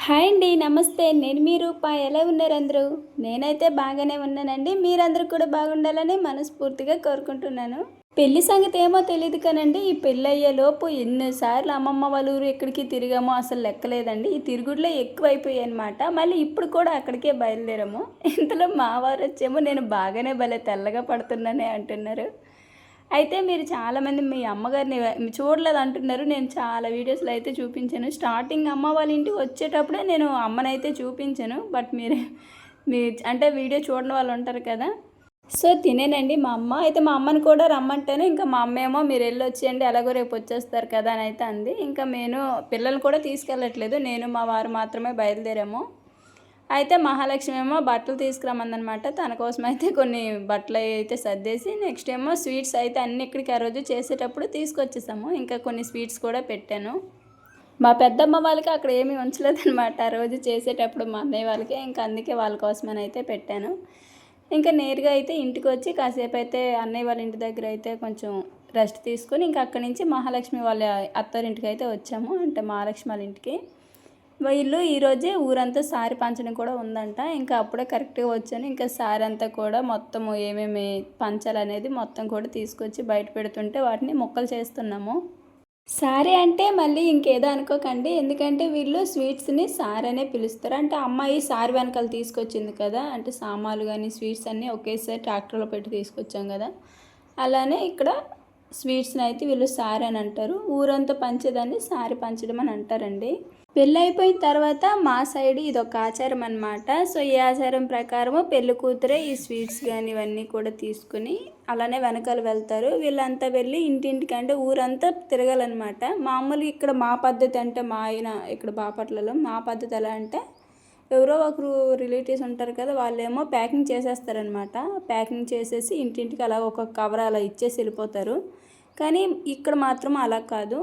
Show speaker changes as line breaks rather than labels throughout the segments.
Hi అండి. నమస్తే. నేను మీ రూప. ఎలా ఉన్నారు అందరూ? నేనైతే బాగానే ఉన్నానండి. మీరందరూ కూడా బాగుండాలని మనస్ఫూర్తిగా కోరుకుంటున్నాను. పెళ్లి సంగతి ఏమో తెలీదు కానండి, ఈ పెళ్ళయ్యేలోపు ఎన్నిసార్లు అమ్మమ్మ వాళ్ళ ఊరు ఎక్కడికి తిరిగామో అసలు లెక్కలేదండి. ఈ తిరుగుడులో ఎక్కువైపోయాయన్నమాట. మళ్ళీ ఇప్పుడు కూడా అక్కడికే బయలుదేరాము. ఇంతలో మా వారొచ్చేమో నేను బాగానే భలే తెల్లగా పడుతున్నానే అంటున్నారు. అయితే మీరు చాలామంది మీ అమ్మగారిని చూడలేదు అంటున్నారు. నేను చాలా వీడియోస్‌లో అయితే చూపించాను. స్టార్టింగ్ అమ్మ వాళ్ళ ఇంటికి వచ్చేటప్పుడే నేను అమ్మనైతే చూపించాను. బట్ మీరు మీ అంటే వీడియో చూడని వాళ్ళు ఉంటారు కదా! సో, తినేనండి మా అమ్మ. అయితే మా అమ్మని కూడా రమ్మంటేనే ఇంకా మా అమ్మేమో మీరెళ్ళొచ్చేయండి ఎలాగో రేపు వచ్చేస్తారు కదా! అని అయితే అంది. ఇంకా నేను పిల్లల్ని కూడా తీసుకెళ్ళట్లేదు. నేను మా వారు మాత్రమే బయలుదేరాము. అయితే మహాలక్ష్మి ఏమో బట్టలు తీసుకురమ్మందనమాట. తన కోసమైతే కొన్ని బట్టలయితే సర్దేసి, నెక్స్ట్ ఏమో స్వీట్స్ అయితే అన్నీ ఇక్కడికి ఆ రోజు చేసేటప్పుడు తీసుకొచ్చేసాము. ఇంకా కొన్ని స్వీట్స్ కూడా పెట్టాను. మా పెద్దమ్మ వాళ్ళకి అక్కడ ఏమీ ఉంచలేదనమాట ఆ రోజు చేసేటప్పుడు మా అన్నయ్య వాళ్ళకి. ఇంకా అందుకే వాళ్ళ కోసమని అయితే పెట్టాను. ఇంకా నేరుగా అయితే ఇంటికొచ్చి కాసేపు అయితే అన్నయ్య వాళ్ళ ఇంటి దగ్గర అయితే కొంచెం రెస్ట్ తీసుకొని, ఇంకా అక్కడి నుంచి మహాలక్ష్మి వాళ్ళ అత్తారింటికి అయితే వచ్చాము. అంటే మహాలక్ష్మి వాళ్ళ ఇంటికి. వీళ్ళు ఈరోజే ఊరంతా సారి పంచడం కూడా ఉందంట. ఇంకా అప్పుడే కరెక్ట్‌గా వచ్చాను. ఇంకా సారి అంతా కూడా మొత్తము ఏమేమి పంచాలనేది మొత్తం కూడా తీసుకొచ్చి బయట పెడుతుంటే వాటిని ముక్కలు చేస్తున్నాము. సారీ అంటే మళ్ళీ ఇంకేదో అనుకోకండి. ఎందుకంటే వీళ్ళు స్వీట్స్‌ని సారీ అనే పిలుస్తారు. అంటే అమ్మాయి సారీ వెనకాల తీసుకొచ్చింది కదా! అంటే సామాన్లు గానీ, స్వీట్స్ అన్నీ ఒకేసారి ట్రాక్టర్‌లో పెట్టి తీసుకొచ్చాం కదా! అలానే ఇక్కడ స్వీట్స్‌ని అయితే వీళ్ళు సారీ అని అంటారు. ఊరంతా పంచేదాన్ని సారీ పంచడం అని అంటారండి. పెళ్ళైపోయిన తర్వాత మా సైడ్ ఇదొక ఆచారం అనమాట. సో, ఈ ఆచారం ప్రకారము పెళ్లి కూతురే ఈ స్వీట్స్ గానీ ఇవన్నీ కూడా తీసుకుని అలానే వెనకాల వెళ్తారు. వీళ్ళంతా వెళ్ళి ఇంటింటికి అంటే ఊరంతా తిరగాలన్నమాట. మామూలుగా ఇక్కడ మా పద్ధతి అంటే మా ఆయన ఇక్కడ బాపట్లలో మా పద్ధతి ఎలా అంటే ఎవరో ఒకరు రిలేటివ్స్ ఉంటారు కదా! వాళ్ళేమో ప్యాకింగ్ చేసేస్తారనమాట. ప్యాకింగ్ చేసేసి ఇంటింటికి అలా ఒక కవర్ అలా ఇచ్చేసి వెళ్ళిపోతారు. కానీ ఇక్కడ మాత్రం అలా కాదు.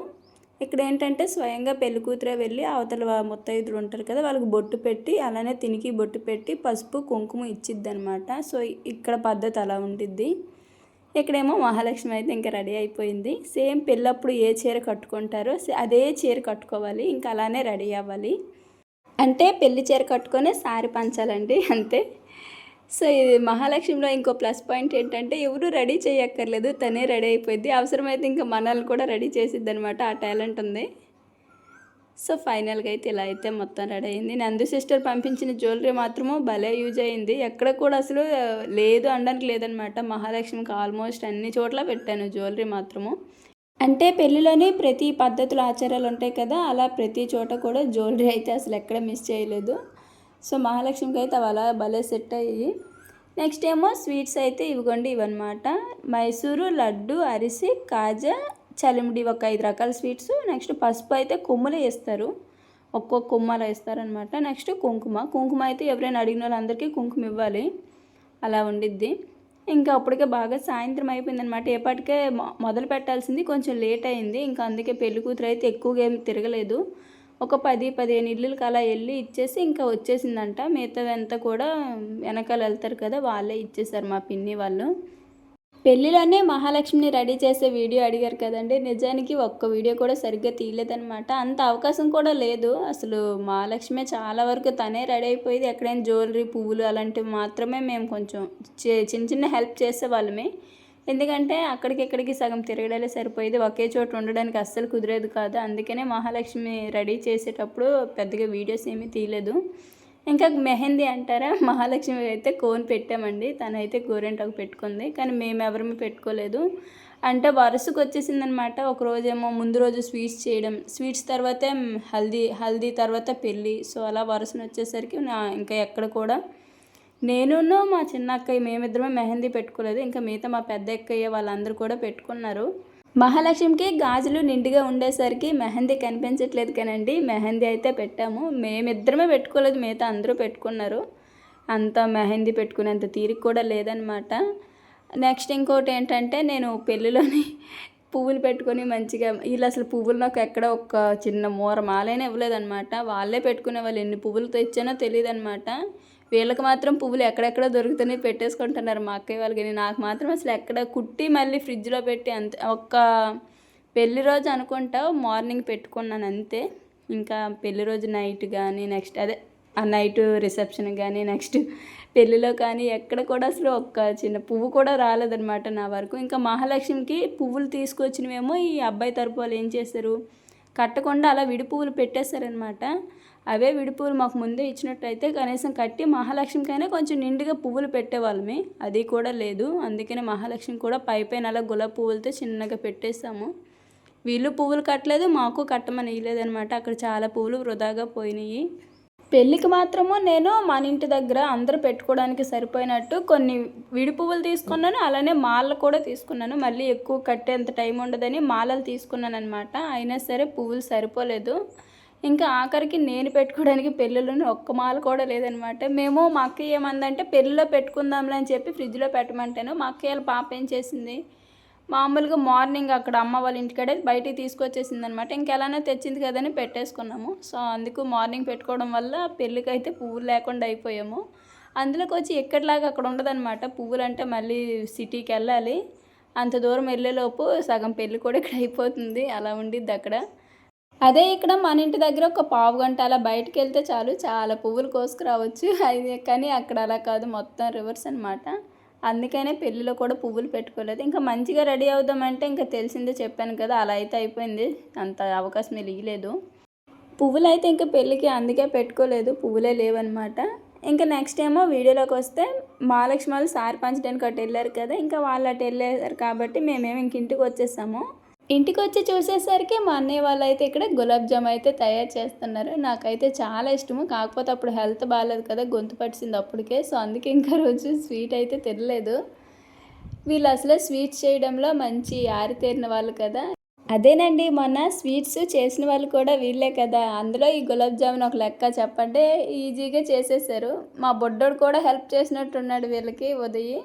ఇక్కడేంటంటే స్వయంగా పెళ్ళికూతురే వెళ్ళి అవతల ముత్తైదులు ఉంటారు కదా! వాళ్ళకి బొట్టు పెట్టి అలానే తినికి బొట్టు పెట్టి పసుపు, కుంకుమ ఇచ్చిద్దనమాట. సో, ఇక్కడ పద్ధతి అలా ఉండిద్ది. ఇక్కడేమో మహాలక్ష్మి అయితే ఇంకా రెడీ అయిపోయింది. సేమ్ పెళ్ళప్పుడు ఏ చీర కట్టుకుంటారో అదే చీర కట్టుకోవాలి. ఇంకా అలానే రెడీ అవ్వాలి. అంటే పెళ్లి చీర కట్టుకొనే సారీ పంచాలండి అంతే. సో, ఇది మహాలక్ష్మిలో ఇంకో ప్లస్ పాయింట్ ఏంటంటే ఎవరు రెడీ చేయక్కర్లేదు. తనే రెడీ అయిపోద్ది. అవసరమైతే ఇంకా మనల్ని కూడా రెడీ చేసిద్దనమాట. ఆ టాలెంట్ ఉంది. సో, ఫైనల్‌గా అయితే ఇలా అయితే మొత్తం రెడీ అయింది. నందు సిస్టర్ పంపించిన జ్యువెలరీ మాత్రము భలే యూజ్ అయింది. ఎక్కడ కూడా అసలు లేదు అనడానికి లేదనమాట. మహాలక్ష్మికి ఆల్మోస్ట్ అన్ని చోట్ల పెట్టాను జ్యువెలరీ మాత్రము. అంటే పెళ్ళిలోనే ప్రతి పద్ధతులు, ఆచారాలు ఉంటాయి కదా! అలా ప్రతి చోట కూడా జ్యువెలరీ అయితే అసలు ఎక్కడ మిస్ చేయలేదు. సో, మహాలక్ష్మికి అయితే అవి అలా భలే సెట్ అయ్యాయి. నెక్స్ట్ ఏమో స్వీట్స్ అయితే ఇవిగోండి ఇవన్నమాట. మైసూరు లడ్డు, అరిసి, కాజా, చలిమిడి ఒక 5 రకాల స్వీట్స్. నెక్స్ట్ పసుపు అయితే కొమ్ములు వేస్తారు. ఒక్కొక్క కొమ్ము అలా వేస్తారనమాట. నెక్స్ట్ కుంకుమ. కుంకుమ అయితే ఎవరైనా అడిగిన వాళ్ళందరికీ కుంకుమ ఇవ్వాలి. అలా ఉండిద్ది. ఇంకా అప్పటికే బాగా సాయంత్రం అయిపోయిందనమాట. ఏపాటికే మొదలు పెట్టాల్సింది కొంచెం లేట్ అయింది. ఇంకా అందుకే పెళ్లి కూతురు అయితే ఎక్కువగా ఏమి తిరగలేదు. ఒక 10, 15 ఇల్లులకి అలా వెళ్ళి ఇచ్చేసి ఇంకా వచ్చేసిందంట. మిగతాదంతా కూడా వెనకాల వెళ్తారు కదా! వాళ్ళే ఇచ్చేసారు మా పిన్ని వాళ్ళు. పెళ్ళిలోనే మహాలక్ష్మిని రెడీ చేసే వీడియో అడిగారు కదండి. నిజానికి ఒక్క వీడియో కూడా సరిగ్గా తీయలేదనమాట. అంత అవకాశం కూడా లేదు. అసలు మహాలక్ష్మి చాలా వరకు తనే రెడీ అయిపోయేది. ఎక్కడైనా జ్యువెలరీ, పువ్వులు అలాంటివి మాత్రమే మేము కొంచెం చిన్న చిన్న హెల్ప్ చేసేవాళ్ళమే. ఎందుకంటే అక్కడికి సగం తిరగడాలే సరిపోయేది. ఒకే చోట ఉండడానికి అస్సలు కుదిరేది కాదు. అందుకనే మహాలక్ష్మి రెడీ చేసేటప్పుడు పెద్దగా వీడియోస్ ఏమీ తీయలేదు. ఇంకా మెహందీ అంటారా, మహాలక్ష్మి అయితే కోన్ పెట్టామండి. తనైతే గోరింటాకు పెట్టుకుంది. కానీ మేమెవరము పెట్టుకోలేదు. అంటే వరుసకు వచ్చేసిందనమాట. ఒకరోజేమో ముందు రోజు స్వీట్స్ చేయడం, స్వీట్స్ తర్వాతే హల్దీ తర్వాత పెళ్ళి. సో, అలా వరుసన వచ్చేసరికి ఇంకా ఎక్కడ కూడా నేనును మా చిన్న అక్కయ్య మేమిద్దరమే మెహందీ పెట్టుకోలేదు. ఇంకా మిగతా మా పెద్ద అక్కయ్య వాళ్ళందరూ కూడా పెట్టుకున్నారు. మహాలక్ష్మికి గాజులు నిండుగా ఉండేసరికి మెహందీ కనిపించట్లేదు కానండి, మెహందీ అయితే పెట్టాము. మేమిద్దరమే పెట్టుకోలేదు, మిగతా అందరూ పెట్టుకున్నారు. అంత మెహందీ పెట్టుకునేంత తీరిక కూడా లేదనమాట. నెక్స్ట్ ఇంకోటి ఏంటంటే నేను పెళ్ళిలోని పువ్వులు పెట్టుకొని మంచిగా వీళ్ళు అసలు పువ్వులు నాకు ఎక్కడ ఒక చిన్న మూర మాలైనా ఇవ్వలేదనమాట. వాళ్ళే పెట్టుకునే వాళ్ళు. ఎన్ని పువ్వులు తెచ్చానో తెలియదనమాట. వీళ్ళకి మాత్రం పువ్వులు ఎక్కడెక్కడ దొరుకుతున్నాయి పెట్టేసుకుంటున్నారు మా అక్కయ్య వాళ్ళకి. నాకు మాత్రం అసలు ఎక్కడ కుట్టి మళ్ళీ ఫ్రిడ్జ్లో పెట్టి అంతే. ఒక్క పెళ్లి రోజు అనుకుంటా మార్నింగ్ పెట్టుకున్నాను అంతే. ఇంకా పెళ్లి రోజు నైట్ కానీ నెక్స్ట్ అదే ఆ నైట్ రిసెప్షన్ కానీ నెక్స్ట్ పెళ్ళిలో కానీ ఎక్కడ కూడా అసలు ఒక్క చిన్న పువ్వు కూడా రాలేదనమాట నా వరకు. ఇంకా మహాలక్ష్మికి పువ్వులు తీసుకొచ్చినవేమో ఈ అబ్బాయి తరపు వాళ్ళు ఏం చేశారు, కట్టకుండా అలా విడి పువ్వులు పెట్టేశారనమాట. అవే విడి పువ్వులు మాకు ముందే ఇచ్చినట్టయితే కనీసం కట్టి మహాలక్ష్మికైనా కొంచెం నిండుగా పువ్వులు పెట్టేవాళ్ళమే, అది కూడా లేదు. అందుకనే మహాలక్ష్మి కూడా పైపైన అలా గులాబీ పువ్వులతో చిన్నగా పెట్టేసాము. వీళ్ళు పువ్వులు కట్టలేదు, మాకు కట్టమని ఇవ్వలేదనమాట. అక్కడ చాలా పువ్వులు వృధాగా పోయినాయి. పెళ్ళికి మాత్రము నేను మన ఇంటి దగ్గర అందరూ పెట్టుకోవడానికి సరిపోయినట్టు కొన్ని విడి పువ్వులు తీసుకున్నాను, అలానే మాలలు కూడా తీసుకున్నాను. మళ్ళీ ఎక్కువ కట్టేంత టైం ఉండదని మాలలు తీసుకున్నాను అనమాట. అయినా సరే పువ్వులు సరిపోలేదు. ఇంకా ఆఖరికి నేను పెట్టుకోవడానికి పెళ్ళిలోనే ఒక్క మాల కూడా లేదనమాట. మేము మా అక్కయ్య ఏమందంటే పెళ్ళిలో పెట్టుకుందాంలే అని చెప్పి ఫ్రిడ్జ్లో పెట్టమంటాను. మా అక్కయ్య పాప ఏం చేసింది, మామూలుగా మార్నింగ్ అక్కడ అమ్మ వాళ్ళ ఇంటికాడే బయటికి తీసుకొచ్చేసింది అనమాట. ఇంకెలానో తెచ్చింది కదని పెట్టేసుకున్నాము. సో అందుకు మార్నింగ్ పెట్టుకోవడం వల్ల పెళ్ళికి అయితే పువ్వులు లేకుండా అయిపోయాము. అందులోకి వచ్చి ఎక్కడిలాగా అక్కడ ఉండదన్నమాట. పువ్వులు అంటే మళ్ళీ సిటీకి వెళ్ళాలి, అంత దూరం వెళ్ళేలోపు సగం పెళ్ళి కూడా ఇక్కడ అయిపోతుంది. అలా ఉండిద్ది అక్కడ. అదే ఇక్కడ మన ఇంటి దగ్గర ఒక పావు గంట అలా బయటకు వెళ్తే చాలు, చాలా పువ్వులు కోసుకురావచ్చు. అయితే కానీ అక్కడ అలా కాదు, మొత్తం రివర్స్ అనమాట. అందుకనే పెళ్ళిలో కూడా పువ్వులు పెట్టుకోలేదు. ఇంకా మంచిగా రెడీ అవుదామంటే ఇంకా తెలిసిందే, చెప్పాను కదా, అలా అయితే అయిపోయింది. అంత అవకాశం ఇవ్వలేదు. పువ్వులు అయితే ఇంకా పెళ్ళికి అందుకే పెట్టుకోలేదు, పువ్వులే లేవన్నమాట. ఇంకా నెక్స్ట్ ఏమో వీడియోలోకి వస్తే మహాలక్ష్మి వాళ్ళు సారి పంచడానికి అటు వెళ్ళారు కదా, ఇంకా వాళ్ళు అటు వెళ్ళారు కాబట్టి మేమేమో ఇంక ఇంటికి వచ్చేసాము. ఇంటికి వచ్చి చూసేసరికి మా అన్నయ్య వాళ్ళు అయితే ఇక్కడ గులాబ్ జామ్ అయితే తయారు చేస్తున్నారు. నాకైతే చాలా ఇష్టము, కాకపోతే అప్పుడు హెల్త్ బాగాలేదు కదా, గొంతు పట్టింది అప్పటికే. సో అందుకే ఇంకా రోజు స్వీట్ అయితే తినలేదు. వీళ్ళు అసలే స్వీట్స్ చేయడంలో మంచి ఆరితేరిన వాళ్ళు కదా. అదేనండి, మొన్న స్వీట్స్ చేసిన వాళ్ళు కూడా వీళ్ళే కదా. అందులో ఈ గులాబ్ జామున్ ఒక లెక్క చెప్పండి, ఈజీగా చేసేసారు. మా బొడ్డోడు కూడా హెల్ప్ చేసినట్టున్నాడు వీళ్ళకి ఉదయ్.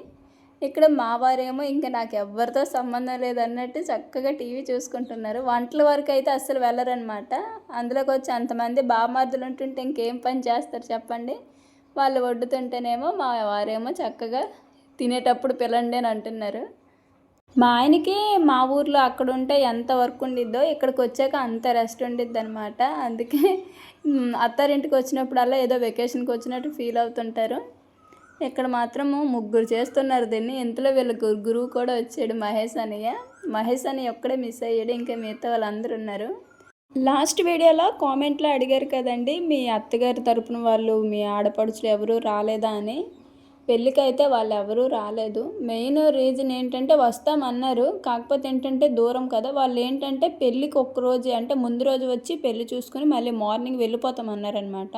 ఇక్కడ మా వారేమో ఇంకా నాకు ఎవరితో సంబంధం లేదన్నట్టు చక్కగా టీవీ చూసుకుంటున్నారు. వంటల వరకు అయితే అస్సలు వెళ్ళరనమాట. అందులోకి వచ్చి అంతమంది బామార్దులు ఉంటుంటే ఇంకేం పని చేస్తారు చెప్పండి. వాళ్ళు వండుతుంటేనేమో మా వారేమో చక్కగా తినేటప్పుడు పిలండి అని అంటున్నారు. మా ఆయనకి మా ఊర్లో అక్కడ ఉంటే ఎంత వర్క్ ఉండిద్దో ఇక్కడికి వచ్చాక అంత రెస్ట్ ఉండిద్ది అనమాట. అందుకే అత్తారింటికి వచ్చినప్పుడల్లా ఏదో వెకేషన్కి వచ్చినట్టు ఫీల్ అవుతుంటారు. ఇక్కడ మాత్రము ముగ్గురు చేస్తున్నారు దీన్ని. ఇంతలో వీళ్ళ గురువు కూడా వచ్చాడు, మహేష్ అన్నయ్య ఒక్కడే మిస్ అయ్యాడు, ఇంకా మిగతా వాళ్ళందరూ ఉన్నారు. లాస్ట్ వీడియోలో కామెంట్లో అడిగారు కదండి, మీ అత్తగారి తరపున వాళ్ళు మీ ఆడపడుచులు ఎవరూ రాలేదా అని. పెళ్ళికి అయితే వాళ్ళు ఎవరూ రాలేదు. మెయిన్ రీజన్ ఏంటంటే వస్తామన్నారు, కాకపోతే ఏంటంటే దూరం కదా. వాళ్ళు ఏంటంటే పెళ్ళికి ఒక్కరోజు అంటే ముందు రోజు వచ్చి పెళ్ళి చూసుకొని మళ్ళీ మార్నింగ్ వెళ్ళిపోతామన్నారనమాట.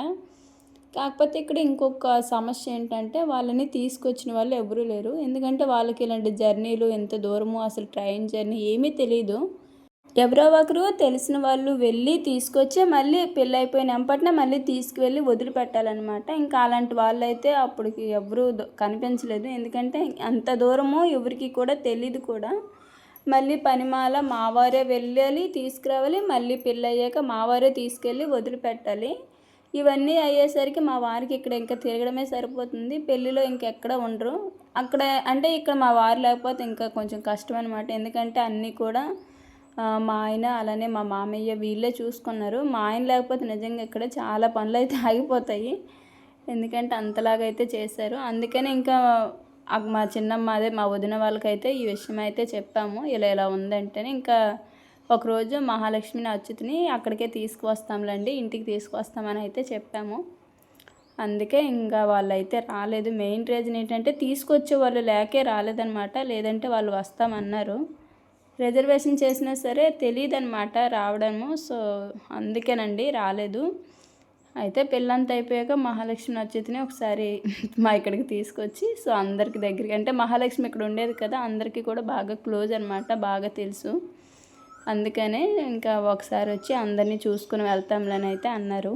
కాకపోతే ఇక్కడ ఇంకొక సమస్య ఏంటంటే వాళ్ళని తీసుకొచ్చిన వాళ్ళు ఎవరూ లేరు. ఎందుకంటే వాళ్ళకి ఇలాంటి జర్నీలు ఎంత దూరమో అసలు ట్రైన్ జర్నీ ఏమీ తెలీదు. ఎవరో ఒకరు తెలిసిన వాళ్ళు వెళ్ళి తీసుకొచ్చి మళ్ళీ పెళ్ళి అయిపోయిన వెంపటనే మళ్ళీ తీసుకువెళ్ళి వదిలిపెట్టాలన్నమాట. ఇంకా అలాంటి వాళ్ళైతే అప్పటికి ఎవరూ కనిపించలేదు. ఎందుకంటే అంత దూరము ఎవరికి కూడా తెలీదు కూడా. మళ్ళీ పనిమాల మావారే వెళ్ళాలి, తీసుకురావాలి, మళ్ళీ పెళ్ళి అయ్యాక మావారే తీసుకెళ్ళి వదిలిపెట్టాలి. ఇవన్నీ అయ్యేసరికి మా వారికి ఇక్కడ ఇంకా తిరగడమే సరిపోతుంది. పెళ్ళిలో ఇంకెక్కడ ఉండరు. అక్కడ అంటే ఇక్కడ మా వారు లేకపోతే ఇంకా కొంచెం కష్టం అనమాట. ఎందుకంటే అన్నీ కూడా మా ఆయన అలానే మా మామయ్య వీళ్ళే చూసుకున్నారు. మా ఆయన లేకపోతే నిజంగా ఇక్కడ చాలా పనులు అయితే ఆగిపోతాయి. ఎందుకంటే అంతలాగైతే చేశారు. అందుకని ఇంకా మా చిన్నమ్మ అదే మా వదిన వాళ్ళకైతే ఈ విషయం అయితే చెప్పాము, ఇలా ఉందంటేనే. ఇంకా ఒకరోజు మహాలక్ష్మిని అచ్యుతిని అక్కడికే తీసుకువస్తాంలేండి, ఇంటికి తీసుకువస్తామని అయితే చెప్పాము. అందుకే ఇంకా వాళ్ళైతే రాలేదు. మెయిన్ రీజన్ ఏంటంటే తీసుకొచ్చే వాళ్ళు లేకే రాలేదనమాట. లేదంటే వాళ్ళు వస్తామన్నారు. రిజర్వేషన్ చేసినా సరే తెలియదనమాట రావడము. సో అందుకేనండి రాలేదు. అయితే పెళ్ళంతా అయిపోయాక మహాలక్ష్మిని అచ్యుతిని ఒకసారి మా ఇక్కడికి తీసుకొచ్చి, సో అందరికి దగ్గరికి అంటే మహాలక్ష్మి ఇక్కడ ఉండేది కదా, అందరికీ కూడా బాగా క్లోజ్ అనమాట, బాగా తెలుసు. అందుకనే ఇంకా ఒకసారి వచ్చి అందరినీ చూసుకుని వెళ్తాంలని అయితే అన్నారు.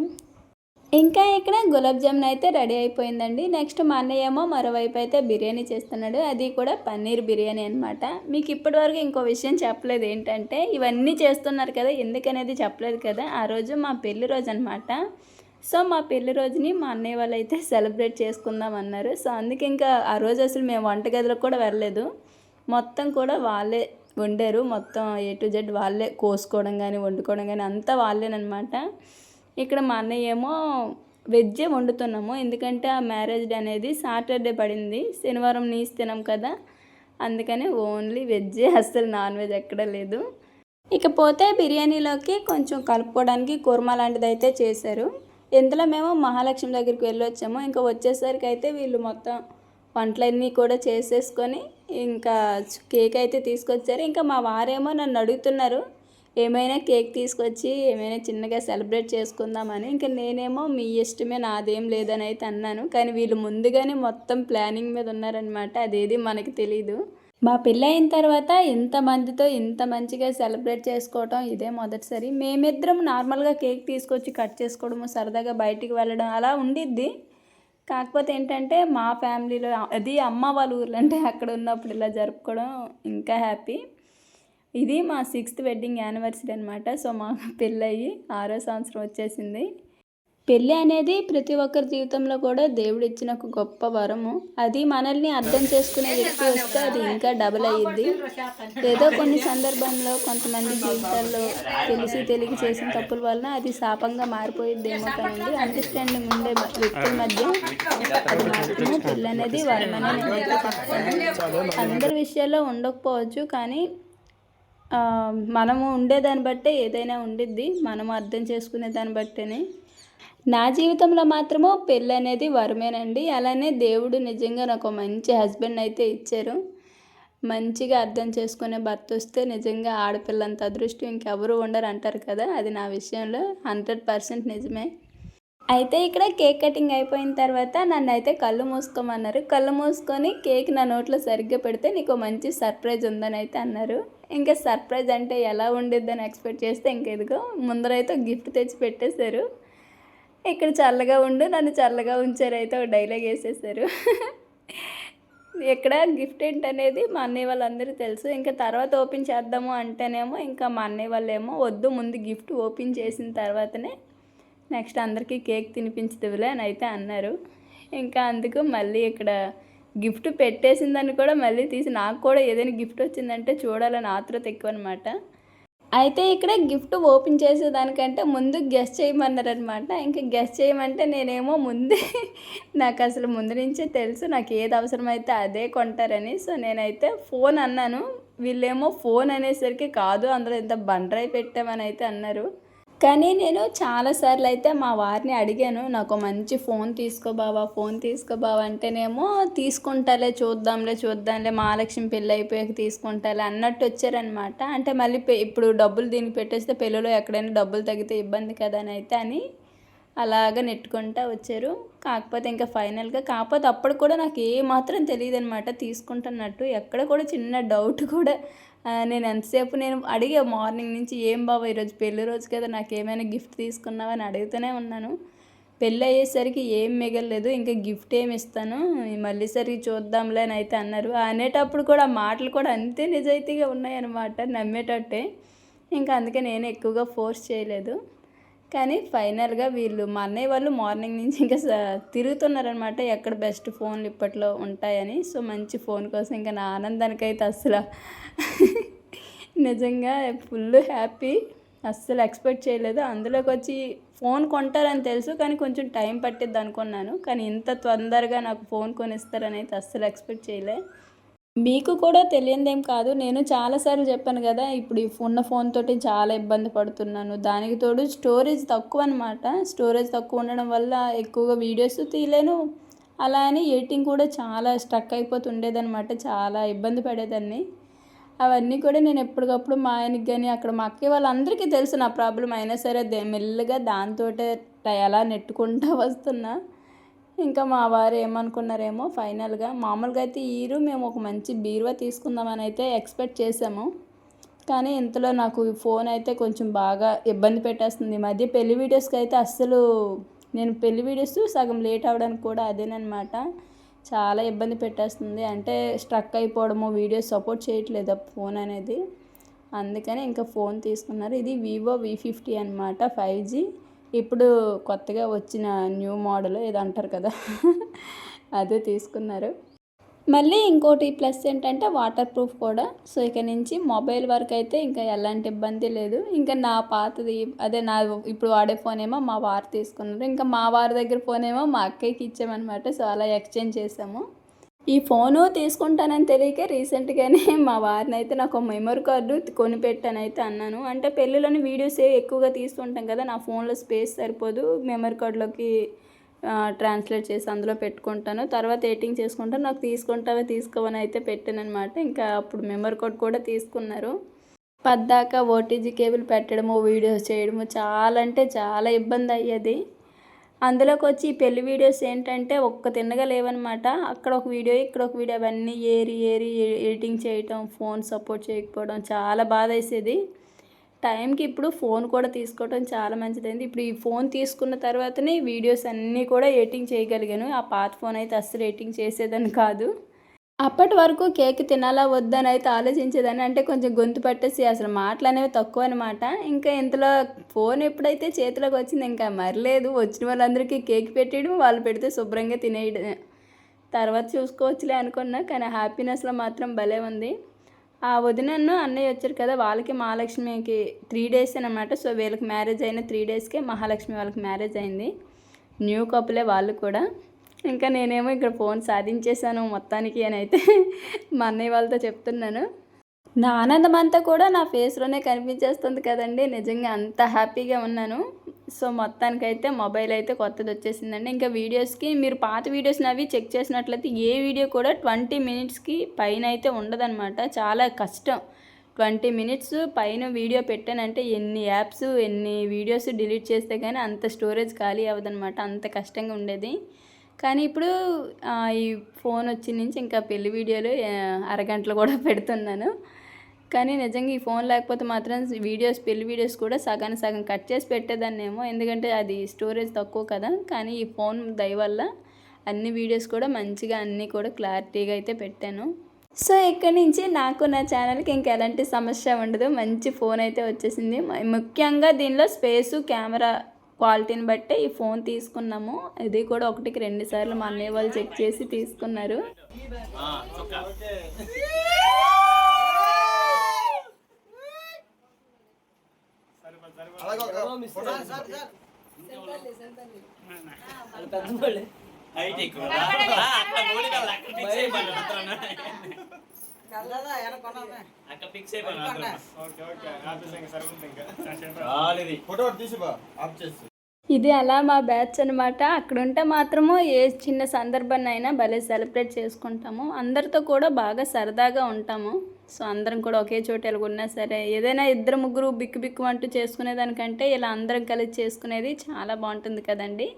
ఇంకా ఇక్కడ గులాబ్ జామున్ అయితే రెడీ అయిపోయిందండి. నెక్స్ట్ మా అన్నయ్య ఏమో మరోవైపు అయితే బిర్యానీ చేస్తున్నాడు, అది కూడా పన్నీర్ బిర్యానీ అనమాట. మీకు ఇప్పటివరకు ఇంకో విషయం చెప్పలేదు, ఏంటంటే ఇవన్నీ చేస్తున్నారు కదా ఎందుకనేది చెప్పలేదు కదా. ఆ రోజు మా పెళ్లి రోజు అనమాట. సో మా పెళ్లి రోజుని మా అన్నయ్య వాళ్ళు అయితే సెలబ్రేట్ చేసుకుందాం అన్నారు. సో అందుకే ఇంకా ఆ రోజు అసలు మేము వంటగదిలోకి కూడా వెళ్ళలేదు, మొత్తం కూడా వాళ్ళే వండారు. మొత్తం A to Z వాళ్ళే కోసుకోవడం కానీ వండుకోవడం కానీ అంతా వాళ్ళేనమాట. ఇక్కడ మా అన్నయ్య ఏమో వెజ్జే వండుతున్నాము, ఎందుకంటే ఆ మ్యారేజ్ డే అనేది సాటర్డే పడింది. శనివారం నీసు తినం కదా, అందుకని ఓన్లీ వెజ్జే, అస్సలు నాన్ వెజ్ ఎక్కడా లేదు. ఇకపోతే బిర్యానీలోకి కొంచెం కలుపుకోవడానికి కుర్మా లాంటిది అయితే చేశారు. ఇందులో మేము మహాలక్ష్మి దగ్గరికి వెళ్ళొచ్చాము. ఇంకా వచ్చేసరికి అయితే వీళ్ళు మొత్తం వంటలన్నీ కూడా చేసేసుకొని ఇంకా కేక్ అయితే తీసుకొచ్చారు. ఇంకా మా వారేమో నన్ను అడుగుతున్నారు ఏమైనా కేక్ తీసుకొచ్చి ఏమైనా చిన్నగా సెలబ్రేట్ చేసుకుందామని. ఇంకా నేనేమో మీ ఇష్టమే, నాదేం లేదని అయితే అన్నాను. కానీ వీళ్ళు ముందుగానే మొత్తం ప్లానింగ్ మీద ఉన్నారనమాట, అదేది మనకి తెలీదు. మా పెళ్ళి అయిన తర్వాత ఇంతమందితో ఇంత మంచిగా సెలబ్రేట్ చేసుకోవటం ఇదే మొదటిసారి. మేమిద్దరం నార్మల్గా కేక్ తీసుకొచ్చి కట్ చేసుకోవడము, సరదాగా బయటికి వెళ్ళడం అలా ఉండిద్ది. కాకపోతే ఏంటంటే మా ఫ్యామిలీలో అది అమ్మ వాళ్ళ ఊర్లో, అంటే అక్కడ ఉన్నప్పుడు ఇలా జరుపుకోవడం ఇంకా హ్యాపీ. ఇది మా 6th వెడ్డింగ్ యానివర్సరీ అనమాట. సో మా పెళ్ళయి 6వ సంవత్సరం వచ్చేసింది. పెళ్ళి అనేది ప్రతి ఒక్కరి జీవితంలో కూడా దేవుడు ఇచ్చిన ఒక గొప్ప వరము. అది మనల్ని అర్థం చేసుకునే వ్యక్తి వస్తే అది ఇంకా డబుల్ అయ్యిద్ది. ఏదో కొన్ని సందర్భంలో కొంతమంది జీవితాల్లో తెలియక చేసిన తప్పుల వలన అది శాపంగా మారిపోయిద్దేమో కానండి, అండర్స్టాండింగ్ ఉండే వ్యక్తుల మధ్య అది మాత్రమే పెళ్ళి అనేది వరం అనేది నేనైతే చెప్తాను. అందరి విషయాల్లో ఉండకపోవచ్చు, కానీ మనము ఉండేదాన్ని బట్టే ఏదైనా ఉండిద్ది, మనము అర్థం చేసుకునే దాన్ని బట్టేనే. నా జీవితంలో మాత్రము పెళ్ళి అనేది వరమేనండి. అలానే దేవుడు నిజంగా నాకు మంచి హస్బెండ్ అయితే ఇచ్చారు. మంచిగా అర్థం చేసుకునే భర్త వస్తే నిజంగా ఆడపిల్లంత అదృష్టం ఇంకెవరు ఉండరు అంటారు కదా, అది నా విషయంలో 100% నిజమే. అయితే ఇక్కడ కేక్ కటింగ్ అయిపోయిన తర్వాత నన్ను అయితే కళ్ళు మూసుకోమన్నారు. కళ్ళు మూసుకొని కేక్ నా నోట్లో సరిగ్గా పెడితే నీకు మంచి సర్ప్రైజ్ ఉందని అయితే అన్నారు. ఇంకా సర్ప్రైజ్ అంటే ఎలా ఉండిద్దని ఎక్స్పెక్ట్ చేస్తే ఇంకెదుగో ముందరైతే గిఫ్ట్ తెచ్చి పెట్టేశారు. ఇక్కడ చల్లగా ఉండు, నన్ను చల్లగా ఉంచారు అయితే ఒక డైలాగ్ వేసేసారు. ఇక్కడ గిఫ్ట్ ఏంటనేది మా అన్నయ్య వాళ్ళందరూ తెలుసు. ఇంకా తర్వాత ఓపెన్ చేద్దాము అంటేనేమో ఇంకా మా అన్నయ్య వాళ్ళేమో వద్దు, ముందు గిఫ్ట్ ఓపెన్ చేసిన తర్వాతనే నెక్స్ట్ అందరికీ కేక్ తినిపించదులే అని అయితే అన్నారు. ఇంకా అందుకు మళ్ళీ ఇక్కడ గిఫ్ట్ పెట్టేసిందని కూడా మళ్ళీ తీసి నాకు కూడా ఏదైనా గిఫ్ట్ వచ్చిందంటే చూడాలని ఆతృత ఎక్కువ అనమాట. అయితే ఇక్కడ గిఫ్ట్ ఓపెన్ చేసేదానికంటే ముందు గెస్ చేయమన్నారనమాట. ఇంకా గెస్ చేయమంటే నేనేమో ముందే నాకు అసలు ముందు నుంచే తెలుసు నాకు ఏది అవసరమైతే అదే కొంటారని. సో నేనైతే ఫోన్ అన్నాను, వీళ్ళేమో ఫోన్ అనేసరికి కాదు అందులో ఇంత బండరాయి పెట్టామని అయితే అన్నారు. కానీ నేను చాలాసార్లు అయితే మా వారిని అడిగాను, నాకు మంచి ఫోన్ తీసుకో బావా అంటేనేమో తీసుకుంటాలే చూద్దాంలే మహాలక్ష్మి పెళ్ళి అయిపోయాక తీసుకుంటాలే అన్నట్టు వచ్చారనమాట. అంటే మళ్ళీ ఇప్పుడు డబ్బులు దీనికి పెట్టేస్తే పెళ్ళిలో ఎక్కడైనా డబ్బులు తగ్గితే ఇబ్బంది కదా అని అలాగ నెట్టుకుంటా వచ్చారు. కాకపోతే ఇంకా ఫైనల్గా కాకపోతే అప్పుడు కూడా నాకు ఏమాత్రం తెలియదు అనమాట తీసుకుంటున్నట్టు. ఎక్కడ కూడా చిన్న డౌట్ కూడా నేను ఎంతసేపు అడిగా మార్నింగ్ నుంచి, ఏం బాబా ఈరోజు పెళ్ళి రోజు కదా నాకు ఏమైనా గిఫ్ట్ తీసుకున్నావని అడుగుతూనే ఉన్నాను. పెళ్ళి అయ్యేసరికి ఏం మిగలలేదు, ఇంకా గిఫ్ట్ ఏమి ఇస్తాను మళ్ళీ సరికి చూద్దాంలే అని అయితే అన్నారు. అనేటప్పుడు కూడా మాటలు కూడా అంతే నిజాయితీగా ఉన్నాయన్నమాట, నమ్మేటట్టే. ఇంకా అందుకే నేను ఎక్కువగా ఫోర్స్ చేయలేదు. కానీ ఫైనల్గా వీళ్ళు మా అన్నయ్య వాళ్ళు మార్నింగ్ నుంచి ఇంకా తిరుగుతున్నారనమాట ఎక్కడ బెస్ట్ ఫోన్లు ఇప్పట్లో ఉంటాయని. సో మంచి ఫోన్ కోసం ఇంకా నా ఆనందానికైతే అస్సలు నిజంగా ఫుల్ హ్యాపీ, అస్సలు ఎక్స్పెక్ట్ చేయలేదు. అందులోకి వచ్చి ఫోన్ కొంటారని తెలుసు, కానీ కొంచెం టైం పట్టిద్ది అనుకున్నాను. కానీ ఇంత తొందరగా నాకు ఫోన్ కొనిస్తారని అయితే అస్సలు ఎక్స్పెక్ట్ చేయలే. మీకు కూడా తెలియదేం కాదు, నేను చాలాసార్లు చెప్పాను కదా, ఇప్పుడు ఈ ఉన్న ఫోన్ తోటి చాలా ఇబ్బంది పడుతున్నాను. దానికి తోడు స్టోరేజ్ తక్కువ అనమాట. స్టోరేజ్ తక్కువ ఉండడం వల్ల ఎక్కువగా వీడియోస్ తీయలేను. అలా అని ఎడిటింగ్ కూడా చాలా స్టక్ అయిపోతుండేదనమాట, చాలా ఇబ్బంది పడేదాన్ని. అవన్నీ కూడా నేను ఎప్పటికప్పుడు మా ఆయనకి కానీ అక్కడ మా అక్కయ్య వాళ్ళందరికీ తెలుసు నా ప్రాబ్లం. అయినా సరే మెల్లగా దాంతో ఎలా నెట్టుకుంటూ వస్తున్నా. ఇంకా మా వారు ఏమనుకున్నారేమో ఫైనల్గా మామూలుగా అయితే మేము ఒక మంచి బీరువా తీసుకుందామని అయితే ఎక్స్పెక్ట్ చేసాము. కానీ ఇంతలో నాకు ఫోన్ అయితే కొంచెం బాగా ఇబ్బంది పెట్టేస్తుంది. ఈ మధ్య పెళ్లి వీడియోస్కి అయితే అస్సలు నేను పెళ్లి వీడియోస్ సగం లేట్ అవ్వడానికి కూడా అదేనమాట, చాలా ఇబ్బంది పెట్టేస్తుంది. అంటే స్ట్రక్ అయిపోవడము, వీడియోస్ సపోర్ట్ చేయట్లేదు ఆ ఫోన్ అనేది. అందుకని ఇంకా ఫోన్ తీసుకున్నారు. ఇది వివో V50 అనమాట, 5G. ఇప్పుడు కొత్తగా వచ్చిన న్యూ మోడల్ ఏదో అంటారు కదా అదే తీసుకున్నారు. మళ్ళీ ఇంకోటి ప్లస్ ఏంటంటే వాటర్ ప్రూఫ్ కూడా. సో ఇక నుంచి మొబైల్ వరకు అయితే ఇంకా ఎలాంటి ఇబ్బంది లేదు. ఇంకా నా పాతది అదే నా ఇప్పుడు వాడే ఫోన్ ఏమో మా వారు తీసుకున్నారు. ఇంకా మా వారి దగ్గర ఫోన్ ఏమో మా అక్కయ్యకి ఇచ్చామన్నమాట. సో అలా ఎక్స్చేంజ్ చేసాము. ఈ ఫోను తీసుకుంటానని తెలియక రీసెంట్గానే మా వారిని అయితే నాకు మెమరీ కార్డు కొనిపెట్టానైతే అన్నాను. అంటే పెళ్ళిలోని వీడియోస్ ఎక్కువగా తీస్తుంటాం కదా, నా ఫోన్లో స్పేస్ సరిపోదు, మెమరీ కార్డులోకి ట్రాన్స్లేట్ చేసి అందులో పెట్టుకుంటాను, తర్వాత ఎడిటింగ్ చేసుకుంటాను, నాకు తీసుకుంటావా తీసుకోవని అయితే పెట్టానమాట. ఇంకా అప్పుడు మెమరీ కార్డ్ కూడా తీసుకున్నారు. పద్దాక ఓటీజీ కేబుల్ పెట్టడము, వీడియోస్ చేయడము చాలా అంటే చాలా ఇబ్బంది అయ్యేది. అందులోకి వచ్చి పెళ్లి వీడియోస్ ఏంటంటే ఒక్క తిన్నగా లేవన్నమాట. అక్కడ ఒక వీడియో, ఇక్కడ ఒక వీడియో, అవన్నీ ఏరి ఎడిటింగ్ చేయటం, ఫోన్ సపోర్ట్ చేయకపోవడం చాలా బాధ వేసేది. టైంకి ఇప్పుడు ఫోన్ కూడా తీసుకోవడం చాలా మంచిదైంది. ఇప్పుడు ఈ ఫోన్ తీసుకున్న తర్వాతనే వీడియోస్ అన్నీ కూడా ఎడిటింగ్ చేయగలిగాను. ఆ పాత ఫోన్ అయితే అస్సలు ఎడిటింగ్ చేసేదని కాదు. అప్పటి వరకు కేక్ తినాలా వద్దని అయితే ఆలోచించేదాన్ని. అంటే కొంచెం గొంతు పట్టేసి అసలు మాటలు అనేవి తక్కువ అనమాట. ఇంకా ఇంతలో ఫోన్ ఎప్పుడైతే చేతిలోకి వచ్చింది ఇంకా మరలేదు. వచ్చిన వాళ్ళందరికీ కేక్ పెట్టేయడం, వాళ్ళు పెడితే శుభ్రంగా తినేయడం, తర్వాత చూసుకోవచ్చులే అనుకున్నా. కానీ హ్యాపీనెస్లో మాత్రం భలే ఉంది. ఆ వదినన్ను అన్నయ్య వచ్చారు కదా, వాళ్ళకి మహాలక్ష్మికి 3 డేస్ అనమాట. సో వీళ్ళకి మ్యారేజ్ అయిన 3 డేస్కే మహాలక్ష్మి వాళ్ళకి మ్యారేజ్ అయింది. న్యూ కపులే వాళ్ళు కూడా. ఇంకా నేనేమో ఇక్కడ ఫోన్ సాధించేశాను మొత్తానికి అని అయితే మా అన్నయ్య వాళ్ళతో చెప్తున్నాను. నా ఆనందం అంతా కూడా నా ఫేస్లోనే కనిపించేస్తుంది కదండి. నిజంగా అంత హ్యాపీగా ఉన్నాను. సో మొత్తానికైతే మొబైల్ అయితే కొత్తది వచ్చేసిందండి. ఇంకా వీడియోస్కి మీరు పాత వీడియోస్ని అవి చెక్ చేసినట్లయితే ఏ వీడియో కూడా 20 మినిట్స్కి పైన అయితే ఉండదన్నమాట. చాలా కష్టం. 20 మినిట్స్ పైన వీడియో పెట్టానంటే ఎన్ని యాప్స్ ఎన్ని వీడియోస్ డిలీట్ చేస్తే కానీ అంత స్టోరేజ్ ఖాళీ అవ్వదన్నమాట. అంత కష్టంగా ఉండేది. కానీ ఇప్పుడు ఈ ఫోన్ వచ్చి నుంచి ఇంకా పెళ్లి వీడియోలు అరగంటలు కూడా పెడుతున్నాను. కానీ నిజంగా ఈ ఫోన్ లేకపోతే మాత్రం వీడియోస్ పెళ్లి వీడియోస్ కూడా సగానికి సగం కట్ చేసి పెట్టేదాన్నేమో, ఎందుకంటే అది స్టోరేజ్ తక్కువ కదా. కానీ ఈ ఫోన్ దయ వల్ల అన్ని వీడియోస్ కూడా మంచిగా అన్నీ కూడా క్లారిటీగా అయితే పెట్టాను. సో ఇక్కడి నుంచి నాకు నా ఛానల్కి ఇంకా ఎలాంటి సమస్య ఉండదు. మంచి ఫోన్ అయితే వచ్చేసింది. ముఖ్యంగా దీనిలో స్పేసు, కెమెరా క్వాలిటీని బట్టే ఈ ఫోన్ తీసుకున్నాము. ఇది కూడా 1కి 2 సార్లు మా అన్నయ్య వాళ్ళు చెక్ చేసి తీసుకున్నారు. ఇది అలా మా బ్యాచ్ అనమాట. అక్కడ ఉంటే మాత్రము ఏ చిన్న సందర్భాన్ని అయినా భలే సెలబ్రేట్ చేసుకుంటాము. అందరితో కూడా బాగా సరదాగా ఉంటాము. సో అందరం కూడా ఒకే చోట ఎలాగున్నా సరే, ఏదైనా 2-3 బిక్కు అంటూ చేసుకునేదానికంటే ఇలా అందరం కలిసి చేసుకునేది చాలా బాగుంటుంది కదండి.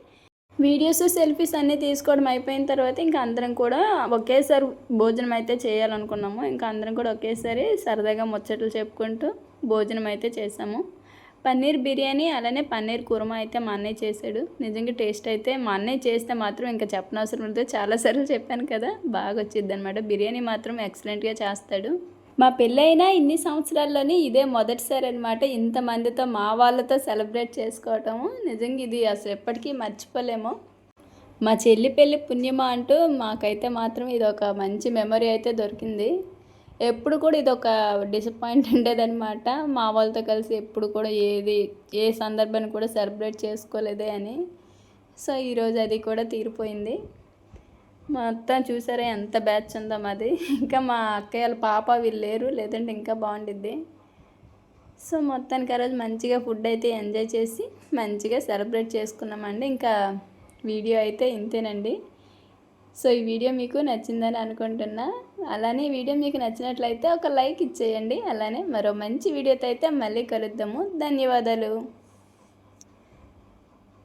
వీడియోస్, సెల్ఫీస్ అన్నీ తీసుకోవడం అయిపోయిన తర్వాత ఇంకా అందరం కూడా ఒకేసారి భోజనం అయితే చేయాలనుకున్నాము. ఇంకా అందరం కూడా ఒకేసారి సరదాగా ముచ్చట్లు చెప్పుకుంటూ భోజనం అయితే చేసాము. పన్నీర్ బిర్యానీ అలానే పన్నీర్ కుర్మా అయితే మా అన్నయ్య చేశాడు. నిజంగా టేస్ట్ అయితే మా అన్నయ్య చేస్తే మాత్రం ఇంకా చెప్పనవసరం లేదు. చాలాసార్లు చెప్పాను కదా, బాగా వచ్చింది అనమాట. బిర్యానీ మాత్రం ఎక్సలెంట్గా చేస్తాడు. మా పెళ్ళైనా ఇన్ని సంవత్సరాల్లోని ఇదే మొదటిసారి అనమాట ఇంతమందితో మా వాళ్ళతో సెలబ్రేట్ చేసుకోవటము. నిజంగా ఇది అసలు ఎప్పటికీ మర్చిపోలేము. మా చెల్లి పెళ్ళి పుణ్యమా అంటూ మాకైతే మాత్రం ఇది ఒక మంచి మెమరీ అయితే దొరికింది. ఎప్పుడు కూడా ఇది ఒక డిసప్పాయింట్ ఉండేదన్నమాట. మా వాళ్ళతో కలిసి ఎప్పుడు కూడా ఏ సందర్భాన్ని కూడా సెలబ్రేట్ చేసుకోలేదే అని. సో ఈరోజు అది కూడా తీరిపోయింది. మొత్తం చూసారా ఎంత బ్యాచ్ ఉందో మాది. ఇంకా మా అక్కయ్య వాళ్ళ పాప వీళ్ళు లేరు, లేదంటే ఇంకా బాగుండిద్ది. సో మొత్తానికి ఆ రోజు మంచిగా ఫుడ్ అయితే ఎంజాయ్ చేసి మంచిగా సెలబ్రేట్ చేసుకున్నామండి. ఇంకా వీడియో అయితే ఇంతేనండి. సో ఈ వీడియో మీకు నచ్చిందని అనుకుంటున్నా. అలానే ఈ వీడియో మీకు నచ్చినట్లయితే ఒక లైక్ ఇచ్చేయండి. అలానే మరో మంచి వీడియోతో అయితే మళ్ళీ కలుద్దాము. ధన్యవాదాలు.